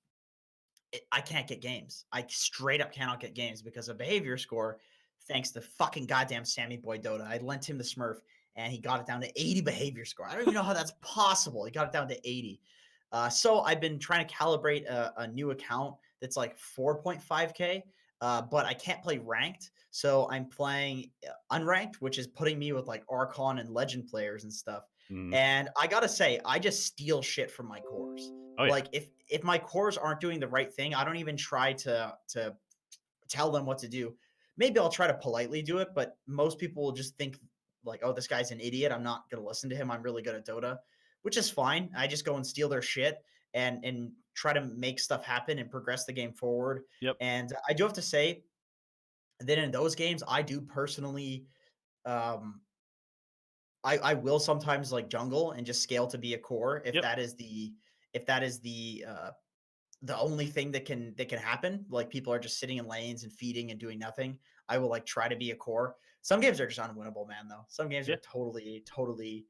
I can't get games. I straight up cannot get games because of behavior score. Thanks to fucking goddamn Sammy Boy Dota. I lent him the Smurf and he got it down to 80 behavior score. I don't even know how that's possible. He got it down to 80. So I've been trying to calibrate a new account that's like 4.5K, but I can't play ranked. So I'm playing unranked, which is putting me with like Archon and Legend players and stuff. Mhm. And I gotta say, I just steal shit from my cores. Oh yeah. Like if my cores aren't doing the right thing, I don't even try to tell them what to do. Maybe I'll try to politely do it, but most people will just think like, "Oh, this guy's an idiot. I'm not going to listen to him. I'm really good at Dota," which is fine. I just go and steal their shit and try to make stuff happen and progress the game forward. Yep. And I do have to say that in those games, I do personally um I will sometimes like jungle and just scale to be a core if Yep. that is the only thing that can happen. Like people are just sitting in lanes and feeding and doing nothing. I will like try to be a core. Some games are just unwinnable, man, though. Some games Yeah. are totally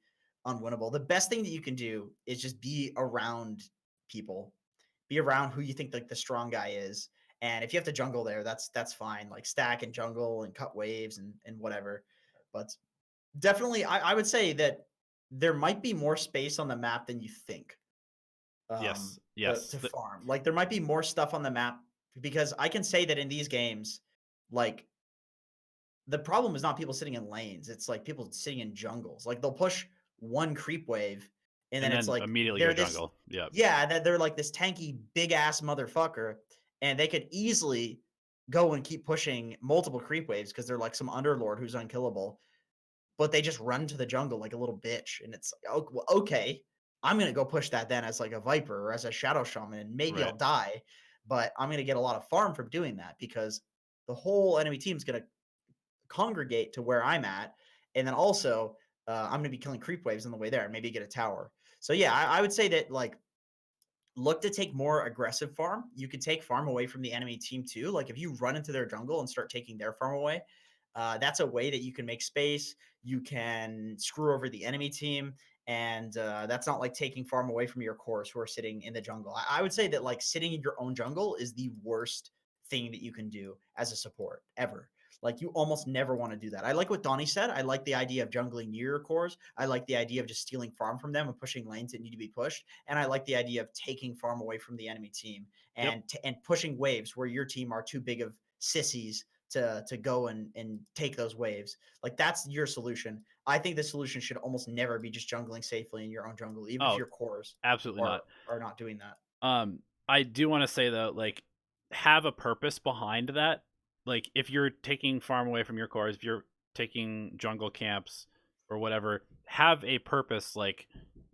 unwinnable. The best thing that you can do is just be around people. Be around who you think like the strong guy is. And if you have to jungle there, that's fine. Like stack and jungle and cut waves and whatever. But definitely I would say that there might be more space on the map than you think Yes. to Yes. farm. Like there might be more stuff on the map because I can say that in these games, like the problem is not people sitting in lanes. It's like people sitting in jungles. Like they'll push one creep wave, and then And it's then like immediately go they're this jungle. Yep. yeah, they're like this tanky big ass motherfucker, and they could easily go and keep pushing multiple creep waves because they're like some underlord who's unkillable, but they just run to the jungle like a little bitch, and it's like, "Oh, well, okay, I'm gonna go push that then as like a Viper or as a Shadow Shaman, and maybe I'll Right. die, but I'm going to get a lot of farm from doing that because the whole enemy team is going to congregate to where I'm at, and then also I'm going to be killing creep waves on the way there and maybe get a tower. So yeah, I would say that like look to take more aggressive farm. You could take farm away from the enemy team too. Like if you run into their jungle and start taking their farm away, that's a way that you can make space. You can screw over the enemy team, and that's not like taking farm away from your cores who are sitting in the jungle. I would say that like sitting in your own jungle is the worst thing that you can do as a support ever. Like you almost never want to do that. I like what Donnie said. I like the idea of jungling near your cores. I like the idea of just stealing farm from them and pushing lanes that need to be pushed. And I like the idea of taking farm away from the enemy team Yep. and pushing waves where your team are too big of sissies to go and take those waves. Like that's your solution. I think the solution should almost never be just jungling safely in your own jungle, even if Oh, your cores absolutely not. are not doing that. I do want to say though, like, have a purpose behind that. Like, if you're taking farm away from your cores, if you're taking jungle camps or whatever, have a purpose. Like,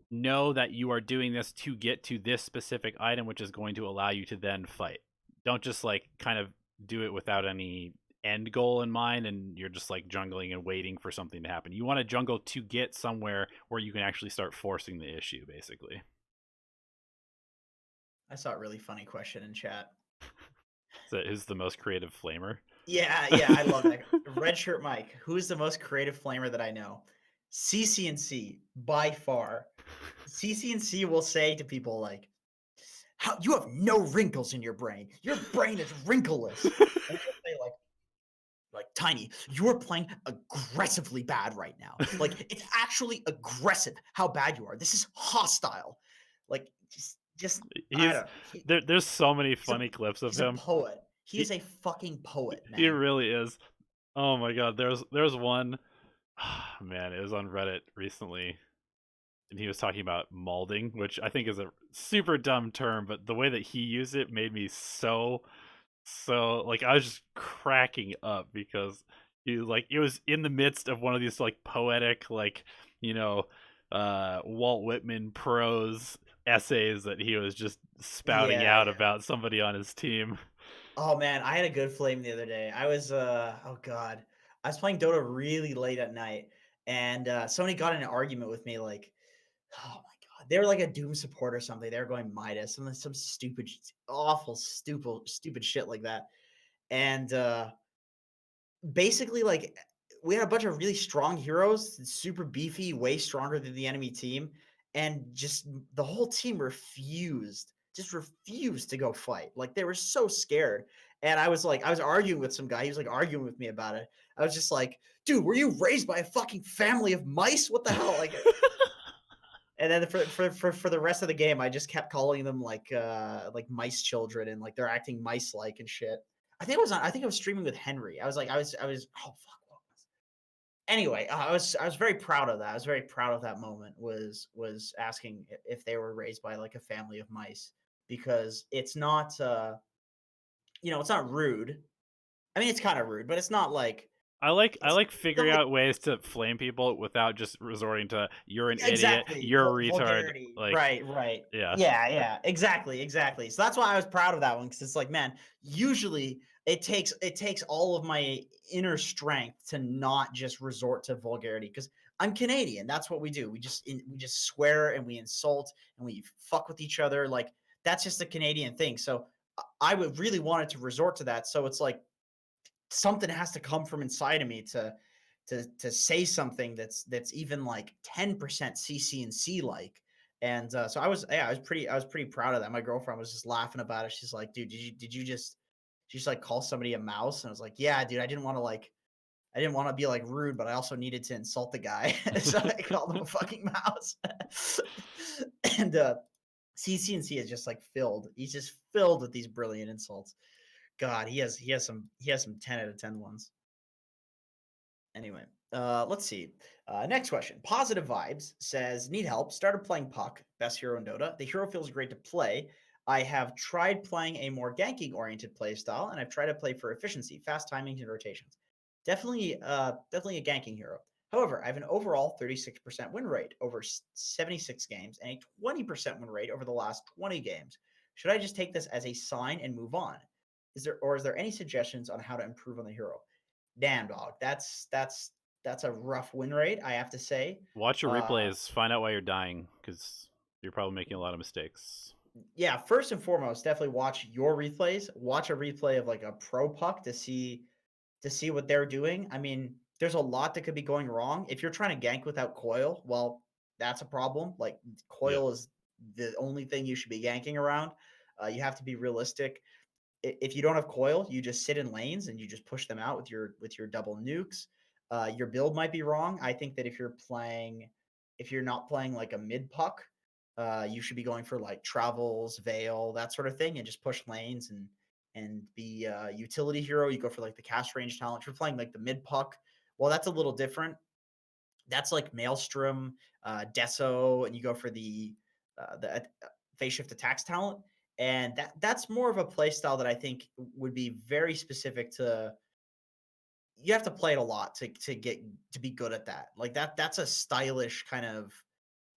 know that you are doing this to get to this specific item, which is going to allow you to then fight. Don't just like kind of do it without any end goal in mind, and you're just like jungling and waiting for something to happen. You want to jungle to get somewhere where you can actually start forcing the issue, basically. I saw a really funny question in chat. So who's the most creative flamer? Yeah, I love that. Red Shirt Mike, who is the most creative flamer that I know? CCNC by far. CCNC will say to people like, "How you have no wrinkles in your brain? Your brain is wrinkleless." And he'll say like Tiny, you're playing aggressively bad right now. Like it's actually aggressive how bad you are. This is hostile. Like just I He's don't. there's so many He's a funny clips of he's a him. poet. He He is a fucking poet, he man. really is. Oh my god, there's one, man, it was on Reddit recently, and he was talking about malding, which I think is a super dumb term, but the way that he used it made me so like I was just cracking up because he like it was in the midst of one of these like poetic like you know Walt Whitman prose essays that he was just spouting Yeah, out yeah. about somebody on his team. Oh man, I had a good flame the other day. I was oh god. I was playing Dota really late at night and somebody got in an argument with me like oh my god. They were like a Doom support or something. They were going Midas, some stupid awful stupid shit like that. And basically like we had a bunch of really strong heroes, super beefy, way stronger than the enemy team, and just the whole team refused to go fight. Like they were so scared. And I was arguing with some guy. He was like arguing with me about it. I was just like, dude, were you raised by a fucking family of mice? What the hell? And then for the rest of the game, I just kept calling them like mice children and like they're acting mice like and shit. I think I was streaming with Henry. I was oh fuck what was anyway, I was very proud of that. I was very proud of that moment was asking if they were raised by like a family of mice because it's not it's not rude. I mean it's kind of rude, but it's not like I it's like not figuring like out ways to flame people without just resorting to "you're an idiot," exactly. "you're a retard." Vulgarity. Like, Right, right. yeah, Yeah. Exactly. So that's why I was proud of that one because it's like, man, usually it takes all of my inner strength to not just resort to vulgarity because I'm Canadian. That's what we do. We just swear and we insult and we fuck with each other. Like that's just a Canadian thing. So I would really wanted to resort to that. So it's like something has to come from inside of me to say something that's even like 10% CC and C like. And so I was pretty proud of that. My girlfriend was just laughing about it. She's like, dude, did you just like call somebody a mouse? And I was like, yeah, dude, I didn't want to be like rude, but I also needed to insult the guy. So I called him a fucking mouse. And CC and C is just like filled. He's just filled with these brilliant insults. God, he has some 10 out of 10 ones. Anyway, let's see. Next question. Positive Vibes says, need help. Started playing Puck, best hero in Dota. The hero feels great to play. I have tried playing a more ganking oriented play style, and I've tried to play for efficiency, fast timings, and rotations. Definitely a ganking hero. However, I have an overall 36% win rate over 76 games and a 20% win rate over the last 20 games. Should I just take this as a sign and move on? Is there any suggestions on how to improve on the hero? Damn, dog. That's a rough win rate, I have to say. Watch your Uh, replays. Find out why you're dying, because you're probably making a lot of mistakes. yeah, first and foremost, definitely watch your replays. Watch a replay of like a pro puck to see what they're doing. I mean, there's a lot that could be going wrong. If you're trying to gank without coil, well, that's a problem. Like Yep. coil is the only thing you should be ganking around. You have to be realistic. If you don't have coil, you just sit in lanes and you just push them out with your double nukes. Your build might be wrong. I think that if you're not playing like a mid puck, you should be going for like travels, veil, that sort of thing, and just push lanes and be a utility hero. You go for like the cast range talent. If you're playing like the mid puck, well, that's a little different. That's like Maelstrom, Deso, and you go for the phase shift attacks talent, and that's more of a play style that I think would be very specific to. You have to play it a lot to get to be good at that. Like that's a stylish kind of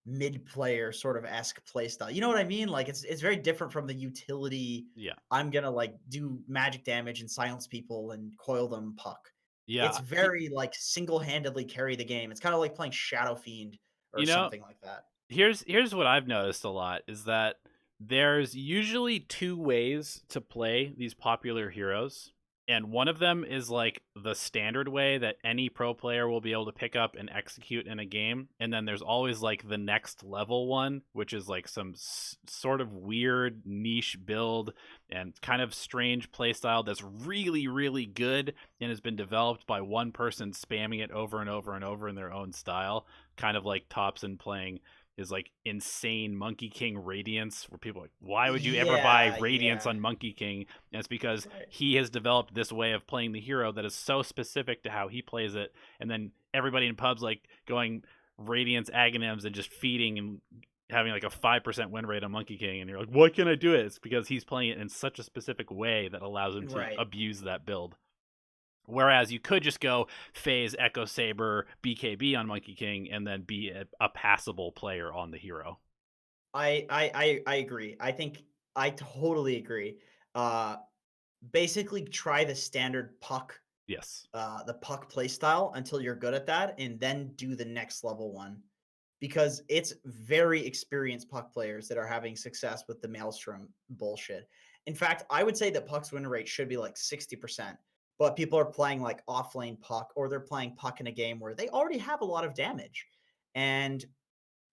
mid player sort of esque play style. You know what I mean? Like it's very different from the utility. Yeah. I'm gonna like do magic damage and silence people and coil them puck. It's Yeah. very like single handedly carry the game. It's kind of like playing Shadow Fiend or You know, something like that. here's what I've noticed a lot is that there's usually two ways to play these popular heroes. And one of them is like the standard way that any pro player will be able to pick up and execute in a game. And then there's always like the next level one, which is like some sort of weird niche build and kind of strange playstyle that's really, really good and has been developed by one person spamming it over and over and over in their own style. Kind of like Thompson playing is like insane Monkey King Radiance, where people are like, why would you ever buy Yeah, Radiance yeah. on Monkey King? And it's because Right. he has developed this way of playing the hero that is so specific to how he plays it. And then everybody in pubs like going Radiance Aghanims and just feeding and having like a 5% win rate on Monkey King. And you're like, why can't I do it? It's because he's playing it in such a specific way that allows him to Right. abuse that build. Whereas you could just go phase Echo Saber BKB on Monkey King and then be a passable player on the hero. I agree. I think I totally agree. Uh Basically try the standard puck Yes. the puck play style until you're good at that, and then do the next level one. Because it's very experienced puck players that are having success with the Maelstrom bullshit. In fact, I would say that puck's win rate should be like 60%, but people are playing like off lane puck, or they're playing puck in a game where they already have a lot of damage. And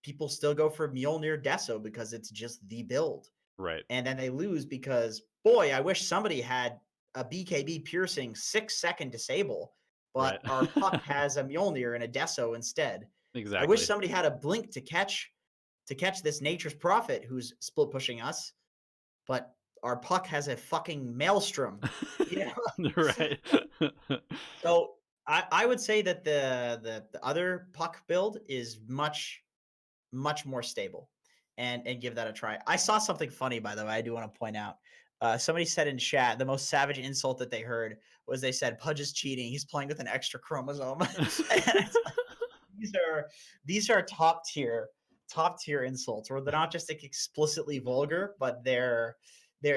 people still go for Mjolnir Deso because it's just the build. Right. And then they lose because, boy, I wish somebody had a BKB piercing 6-second disable, Right. but our puck has a Mjolnir and a Deso instead. I wish Exactly. somebody had a blink to catch this nature's prophet who's split pushing us, but our puck has a fucking maelstrom. You know? Right. So I would say that the other puck build is much more stable, and give that a try. I saw something funny, by the way. I do want to point out. Somebody said in chat the most savage insult that they heard was they said Pudge is cheating. He's playing with an extra chromosome. And it's like, these are top tier insults where they're not just like explicitly vulgar, but they're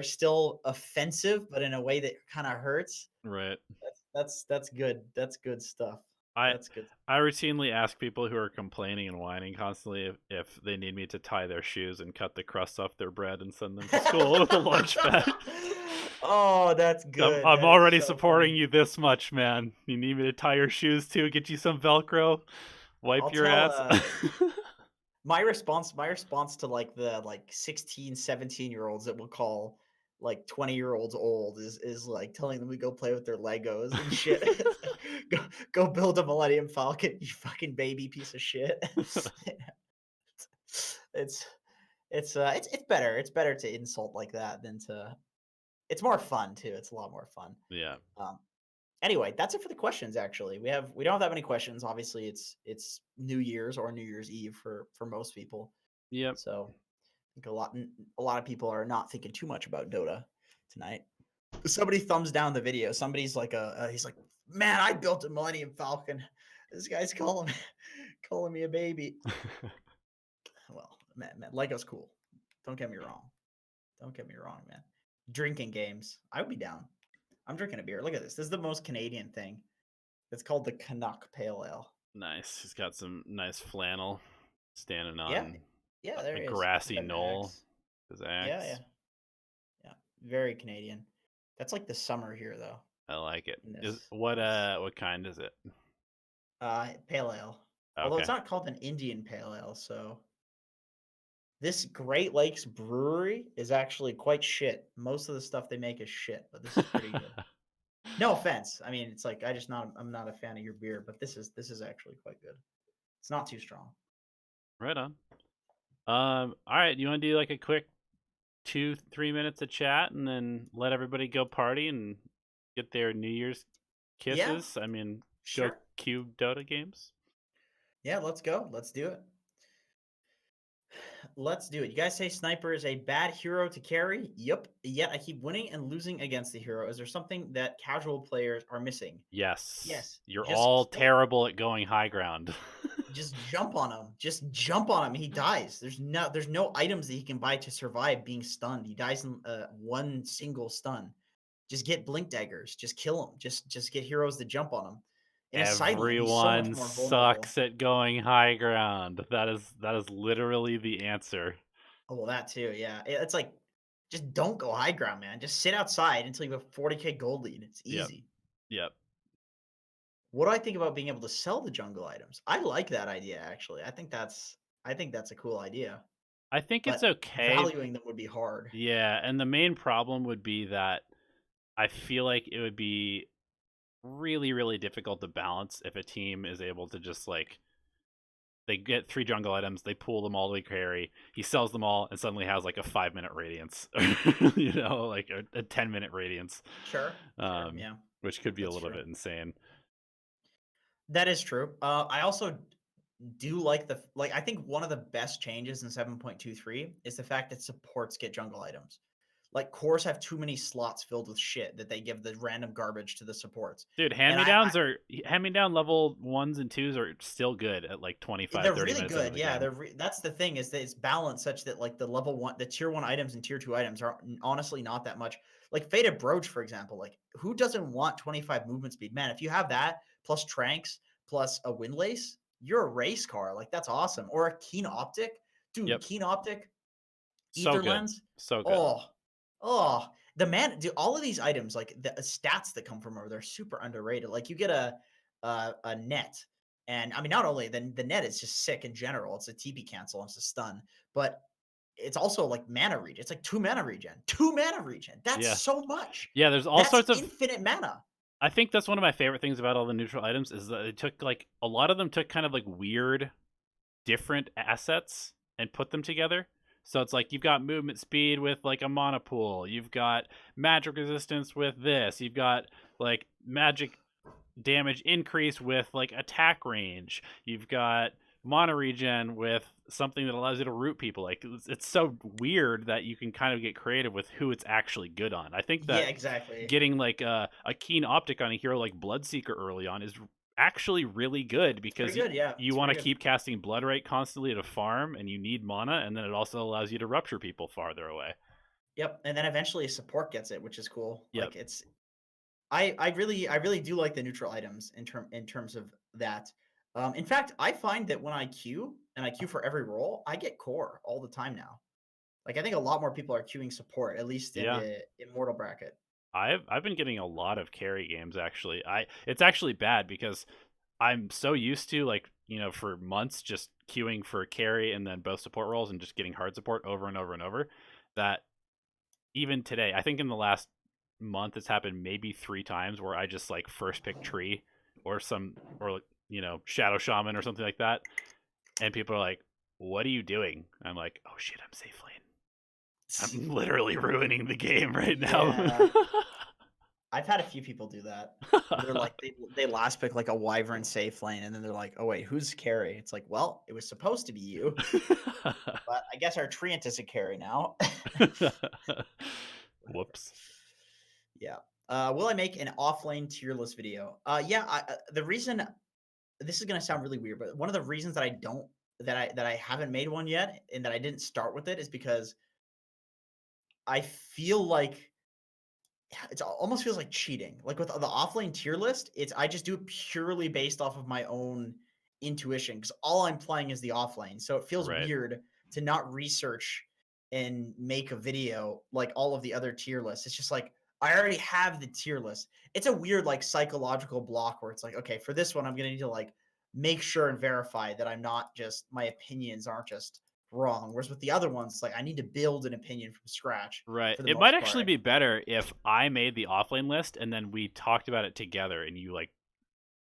still offensive, but in a way that kind of hurts. Right. That's good. That's good stuff. I That's good. I routinely ask people who are complaining and whining constantly if they need me to tie their shoes and cut the crust off their bread and send them to school with a lunch bag. Oh, that's good. I'm That is already so supporting funny. you this much, man. You need me to tie your shoes too? Get you some Velcro? Wipe I'll your tell ass? my response to like the like 16, 17-year-olds that will call like 20-year-olds old is like telling them to go play with their Legos and shit. It's like, go build a Millennium Falcon, you fucking baby piece of shit. it's it's better. It's better to insult like that than to it's more fun too. It's a lot more fun. Yeah. Um Anyway, that's it for the questions. Actually, we don't have that many questions. Obviously, it's New Year's or New Year's Eve for most people. Yep. So I think a lot of people are not thinking too much about Dota tonight. Somebody thumbs down the video. Somebody's like he's like, man, I built a Millennium Falcon. This guy's calling me calling me a baby. Well, man, Lego's cool. Don't get me wrong. Don't get me wrong, man. Drinking games, I would be down. I'm drinking a beer. Look at this. This is the most Canadian thing. It's called the Canuck Pale Ale. Nice. He's got some nice flannel standing Yeah, on yeah, there a he is. grassy Got an knoll. axe. His Yeah, yeah, axe. yeah. Very Canadian. That's like the summer here, though. I like it. In Is this, what this what kind is it? pale ale. Although it's Okay. not called an Indian pale ale, so this Great Lakes brewery is actually quite shit. Most of the stuff they make is shit, but this is pretty good. No offense. I mean, it's like I'm not a fan of your beer, but this is actually quite good. It's not too strong. Right on. All right, you want to do like a quick 2-3 minutes of chat and then let everybody go party and get their New Year's Yeah, kisses? I mean, go sure. cube Dota games. Yeah, let's go. Let's do it. Let's do it. You guys say Sniper is a bad hero to carry? Yep. Yet I keep winning and losing against the hero. Is there something that casual players are missing? Yes. Yes. You're all Just kill him. terrible at going high ground. Just jump on him. Just jump on him. He dies. There's no items that he can buy to survive being stunned. He dies in one single stun. Just get blink daggers. Just kill him. Just get heroes to jump on him. In a side lane, he's so much Everyone more vulnerable. sucks at going high ground. That is literally the answer. Oh well, that too. Yeah, it's like just don't go high ground, man. Just sit outside until you have a 40K gold lead. It's Yep. easy. Yep. What do I think about being able to sell the jungle items? I like that idea actually. I think that's a cool idea, I think it's but okay. valuing them would be hard. Yeah, and the main problem would be that I feel like it would be really, really difficult to balance if a team is able to just like they get 3 jungle items, they pull them all the way carry, he sells them all, and suddenly has like a 5 minute radiance, like a 10 minute radiance, Sure, sure, yeah, which could be a that's little true. bit insane. That is true. I also do like I think one of the best changes in 7.23 is the fact that supports get jungle items. Like cores have too many slots filled with shit that they give the random garbage to the supports. Dude, And hand me down level 1s and 2s are still good at like 25, they're 30 really minutes into good. the Yeah, game. that's the thing is that it's balanced such that like the tier 1 items and tier 2 items are honestly not that much. Like Faded Brooch, for example, like who doesn't want 25 movement speed? Man, if you have that plus Tranks plus a Windlace, you're a race car. Like that's awesome. Or a Keen Optic. Dude, Yep. Keen Optic, So Ether good. Lens. So good. Oh, oh, dude, all of these items, like the stats that come from over, they're super underrated. Like you get a net, and I mean, not only then the net is just sick in general. It's a TP cancel, and it's a stun, but it's also like mana regen. It's like 2 mana regen. 2 mana regen. That's Yeah. so much. Yeah, there's all That's sorts of infinite mana. I think that's one of my favorite things about all the neutral items is that they took like a lot of them took kind of like weird different assets and put them together. So it's like you've got movement speed with like a mana pool, you've got magic resistance with this, you've got like magic damage increase with like attack range, you've got mana regen with something that allows you to root people. Like it's so weird that you can kind of get creative with who it's actually good on. I think Yeah, that exactly. getting like a keen optic on a hero like Bloodseeker early on is actually really good It's because pretty good. Yeah, you it's want pretty to good. keep casting Blood Right constantly to farm, and you need mana, and then it also allows you to rupture people farther away. Yep. And then eventually a support gets it, which is cool. Yep. Like it's I really do like the neutral items in terms of that. In fact, I find that when I queue and I queue for every role, I get core all the time now. Like I think a lot more people are queuing support, at least in Yeah. the immortal bracket. I've been getting a lot of carry games actually. It's actually bad because I'm so used to like, for months just queuing for carry and then both support roles and just getting hard support over and over and over that even today, I think in the last month it's happened maybe 3 times where I just like first pick tree or shadow shaman or something like that, and people are like, "What are you doing?" I'm like, "Oh shit, I'm safe lane. I'm literally ruining the game right now." Yeah, I've had a few people do that. They're like they last pick like a wyvern safe lane, and then they're like, "Oh wait, who's carry?" It's like, well, it was supposed to be you, but I guess our treant is a carry now. Whatever. Whoops. Yeah. Will I make an off lane tier list video? Yeah. The reason this is gonna sound really weird, but one of the reasons that I don't that I haven't made one yet and that I didn't start with it is because I feel like it almost feels like cheating. Like with the offlane tier list, it's I just do it purely based off of my own intuition because all I'm playing is the offlane. So it feels Right. weird to not research and make a video like all of the other tier lists. It's just like I already have the tier list. It's a weird like psychological block where it's like, okay, for this one, I'm gonna need to like make sure and verify that I'm not just my opinions aren't just wrong. Whereas with the other ones, like I need to build an opinion from scratch Right. for the It might most part. actually be better if I made the offlane list and then we talked about it together and you like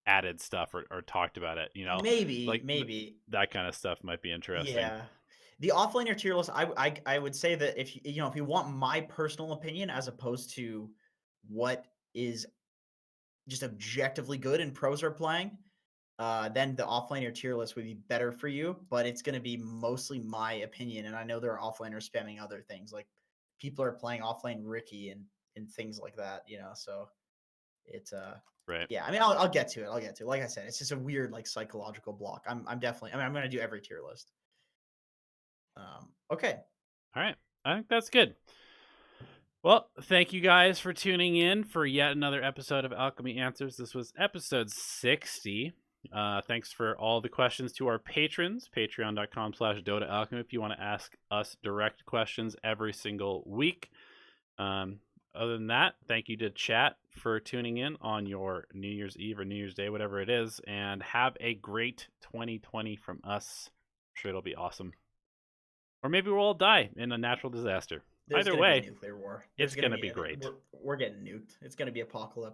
added stuff or talked about it, you know? Maybe, Like maybe. that kind of stuff might be interesting. Yeah. The offlaner tier list, I would say that if you know, if you want my personal opinion as opposed to what is just objectively good and pros are playing, then the offlaner tier list would be better for you, but it's going to be mostly my opinion. And I know there are offlaners spamming other things, like people are playing offlane Ricky and things like that, you know. So it's Right. yeah. I mean, I'll get to it. I'll get to it. Like I said, it's just a weird like psychological block. I'm definitely. I mean, I'm going to do every tier list. Okay. All right. I think that's good. Well, thank you guys for tuning in for yet another episode of Alchemy Answers. This was episode 60. Thanks for all the questions to our patrons, patreon.com/Dota Alchemy, if you want to ask us direct questions every single week. Other than that, thank you to chat for tuning in on your New Year's Eve or New Year's Day, whatever it is, and have a great 2020 from us. I'm sure it'll be awesome. Or maybe we'll all die in a natural disaster. There's Either going to be a way, nuclear war. There's it's going to going to be be great. we're getting nuked. It's going to be apocalypse.